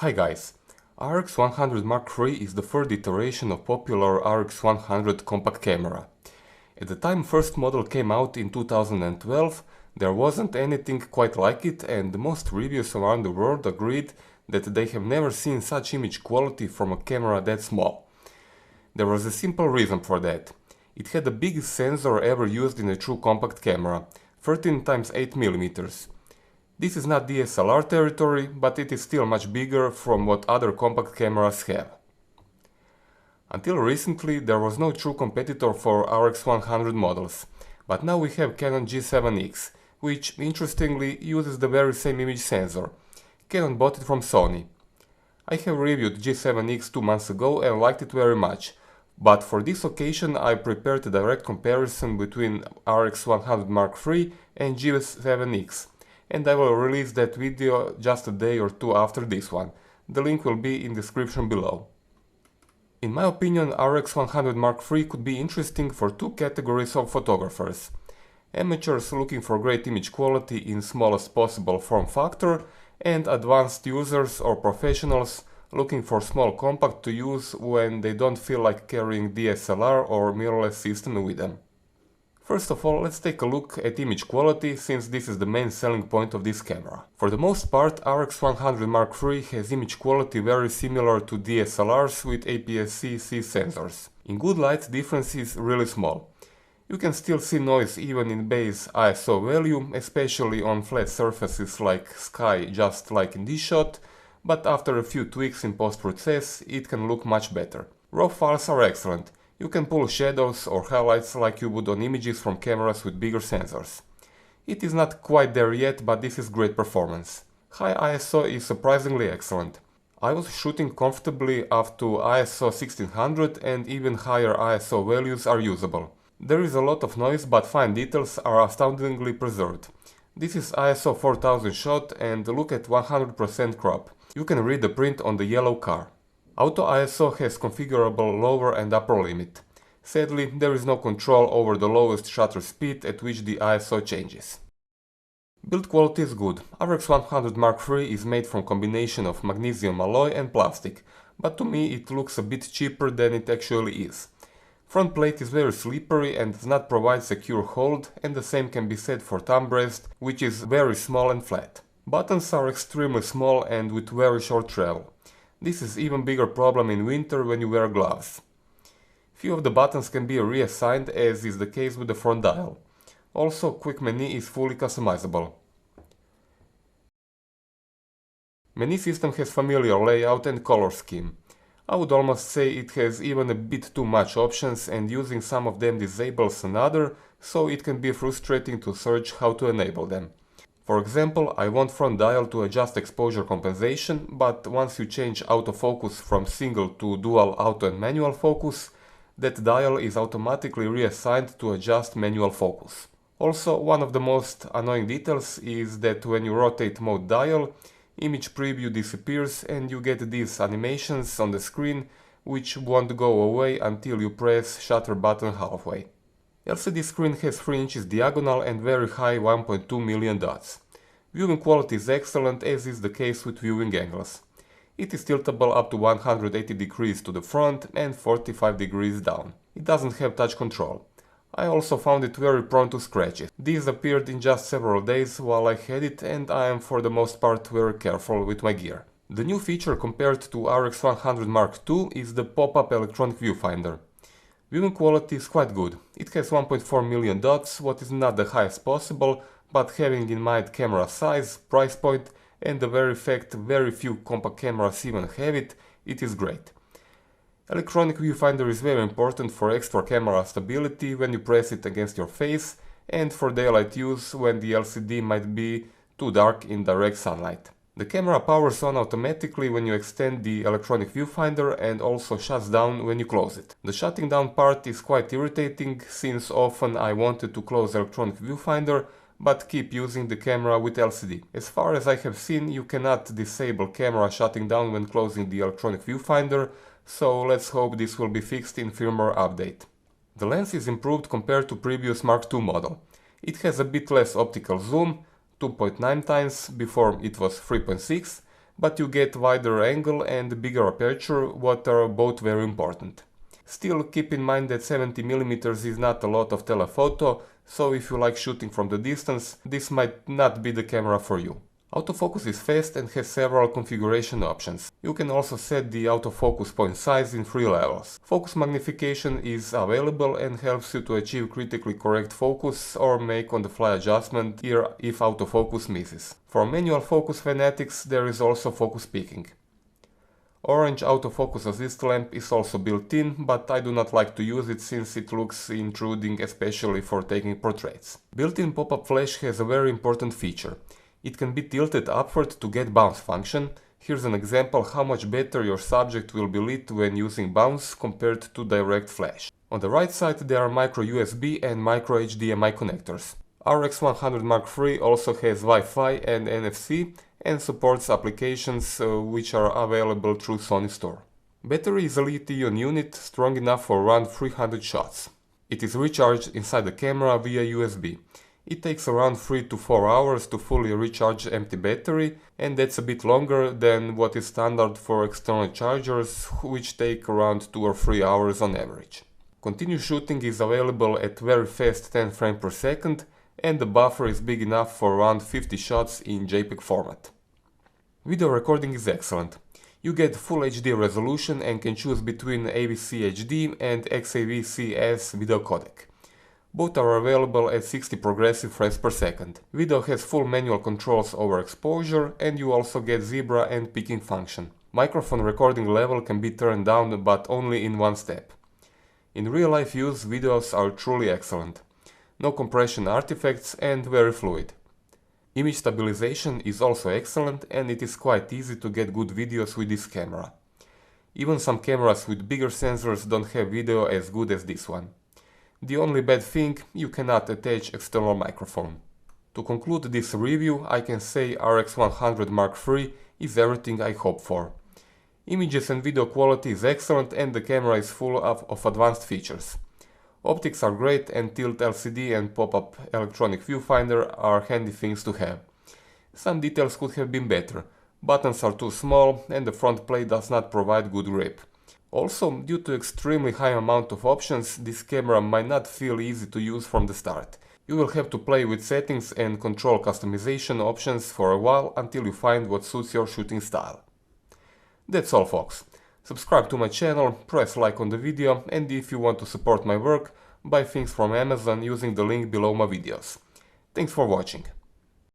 Hi guys, RX100 Mark III is the third iteration of popular RX100 compact camera. At the time first model came out in 2012, there wasn't anything quite like it, and most reviews around the world agreed that they have never seen such image quality from a camera that small. There was a simple reason for that. It had the biggest sensor ever used in a true compact camera, 13x8mm. This is not DSLR territory, but it is still much bigger from what other compact cameras have. Until recently there was no true competitor for RX100 models, but now we have Canon G7X, which interestingly uses the very same image sensor. Canon bought it from Sony. I have reviewed G7X 2 months ago and liked it very much, but for this occasion I prepared a direct comparison between RX100 Mark III and G7X, and I will release that video just a day or two after this one. The link will be in the description below. In my opinion, RX100 Mark III could be interesting for two categories of photographers: amateurs looking for great image quality in smallest possible form factor, and advanced users or professionals looking for small compact to use when they don't feel like carrying DSLR or mirrorless system with them. First of all, let's take a look at image quality, since this is the main selling point of this camera. For the most part, RX100 Mark III has image quality very similar to DSLRs with APS-C sensors. In good light, difference is really small. You can still see noise even in base ISO value, especially on flat surfaces like sky, just like in this shot, but after a few tweaks in post-process it can look much better. RAW files are excellent. You can pull shadows or highlights like you would on images from cameras with bigger sensors. It is not quite there yet, but this is great performance. High ISO is surprisingly excellent. I was shooting comfortably up to ISO 1600, and even higher ISO values are usable. There is a lot of noise, but fine details are astoundingly preserved. This is ISO 4000 shot, and look at 100% crop. You can read the print on the yellow car. Auto ISO has configurable lower and upper limit. Sadly, there is no control over the lowest shutter speed at which the ISO changes. Build quality is good. RX100 Mark III is made from combination of magnesium alloy and plastic, but to me it looks a bit cheaper than it actually is. Front plate is very slippery and does not provide secure hold, and the same can be said for thumb rest, which is very small and flat. Buttons are extremely small and with very short travel. This is even bigger problem in winter when you wear gloves. Few of the buttons can be reassigned, as is the case with the front dial. Also, quick menu is fully customizable. Menu system has familiar layout and color scheme. I would almost say it has even a bit too much options, and using some of them disables another, so it can be frustrating to search how to enable them. For example, I want front dial to adjust exposure compensation, but once you change autofocus from single to dual auto and manual focus, that dial is automatically reassigned to adjust manual focus. Also, one of the most annoying details is that when you rotate mode dial, image preview disappears and you get these animations on the screen which won't go away until you press shutter button halfway. LCD screen has 3 inches diagonal and very high 1.2 million dots. Viewing quality is excellent, as is the case with viewing angles. It is tiltable up to 180 degrees to the front and 45 degrees down. It doesn't have touch control. I also found it very prone to scratches. These appeared in just several days while I had it, and I am for the most part very careful with my gear. The new feature compared to RX100 Mark II is the pop-up electronic viewfinder. Viewing quality is quite good. It has 1.4 million dots, what is not the highest possible, but having in mind camera size, price point, and the very fact very few compact cameras even have it, it is great. Electronic viewfinder is very important for extra camera stability when you press it against your face, and for daylight use when the LCD might be too dark in direct sunlight. The camera powers on automatically when you extend the electronic viewfinder and also shuts down when you close it. The shutting down part is quite irritating, since often I wanted to close electronic viewfinder but keep using the camera with LCD. As far as I have seen, you cannot disable camera shutting down when closing the electronic viewfinder, so let's hope this will be fixed in firmware update. The lens is improved compared to previous Mark II model. It has a bit less optical zoom, 2.9 times, before it was 3.6, but you get wider angle and bigger aperture, what are both very important. Still, keep in mind that 70mm is not a lot of telephoto, so if you like shooting from the distance, this might not be the camera for you. Autofocus is fast and has several configuration options. You can also set the autofocus point size in 3 levels. Focus magnification is available and helps you to achieve critically correct focus or make on-the-fly adjustment here if autofocus misses. For manual focus fanatics, there is also focus peaking. Orange autofocus assist lamp is also built in, but I do not like to use it since it looks intruding, especially for taking portraits. Built-in pop-up flash has a very important feature. It can be tilted upward to get bounce function. Here's an example how much better your subject will be lit when using bounce compared to direct flash. On the right side there are micro USB and micro HDMI connectors. RX100M3 also has Wi-Fi and NFC and supports applications which are available through Sony Store. Battery is a lithium unit strong enough for around 300 shots. It is recharged inside the camera via USB. It takes around 3 to 4 hours to fully recharge empty battery, and that's a bit longer than what is standard for external chargers, which take around 2 or 3 hours on average. Continuous shooting is available at very fast 10 frames per second, and the buffer is big enough for around 50 shots in JPEG format. Video recording is excellent. You get full HD resolution and can choose between AVC HD and XAVC-S video codec. Both are available at 60 progressive frames per second. Video has full manual controls over exposure, and you also get zebra and peaking function. Microphone recording level can be turned down, but only in one step. In real-life use, videos are truly excellent. No compression artifacts and very fluid. Image stabilization is also excellent, and it is quite easy to get good videos with this camera. Even some cameras with bigger sensors don't have video as good as this one. The only bad thing, you cannot attach external microphone. To conclude this review, I can say RX100M3 is everything I hope for. Images and video quality is excellent and the camera is full of advanced features. Optics are great and tilt LCD and pop-up electronic viewfinder are handy things to have. Some details could have been better. Buttons are too small and the front plate does not provide good grip. Also, due to extremely high amount of options, this camera might not feel easy to use from the start. You will have to play with settings and control customization options for a while until you find what suits your shooting style. That's all, folks. Subscribe to my channel, press like on the video, and if you want to support my work, buy things from Amazon using the link below my videos. Thanks for watching.